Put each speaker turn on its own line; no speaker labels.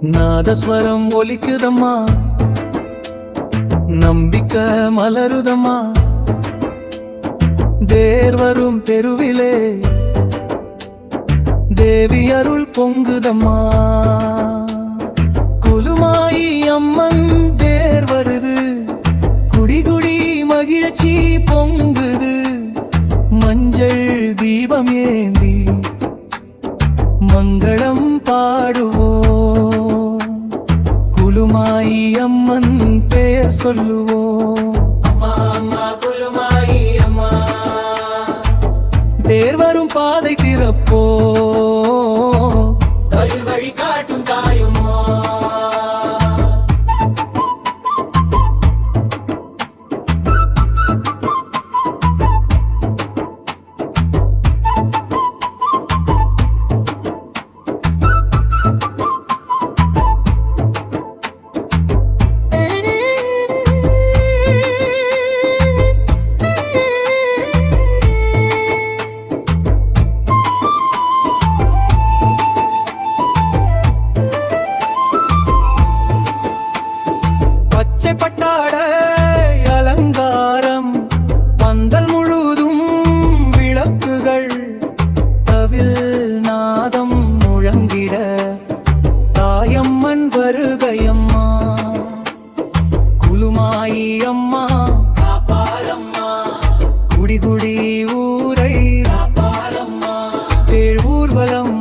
நாதஸ்வரம் ஒலிக்குதம்மா, நம்பிக்கை மலருதம்மா. தேர் வரும் தெருவிலே தேவி அருள் பொங்குதம்மா. குலுமாயி அம்மன் தேர் வருது, குடி குடி மகிழ்ச்சி பொங்குது. மஞ்சள் தீபம் ஏந்தி மங்களம் பாடுவோம், குலுமாயி அம்மன் பெயர் சொல்லுவோம். அம்மா அம்மா குலுமாயி அம்மா, தேர் வரும் பாதை திறப்போ, வழி காட்டும் தாயுமோ. பட்டாட அலங்காரம், பந்தல் முழுதும் விளக்குகள், தவில் நாதம் முழங்கிட தாயம்மன் வருகையம்மா. குலுமாயி அம்மா காப்பாளம்மா, குடி குடி ஊரை காப்பாளம்மா. தேர் ஊர்வலம்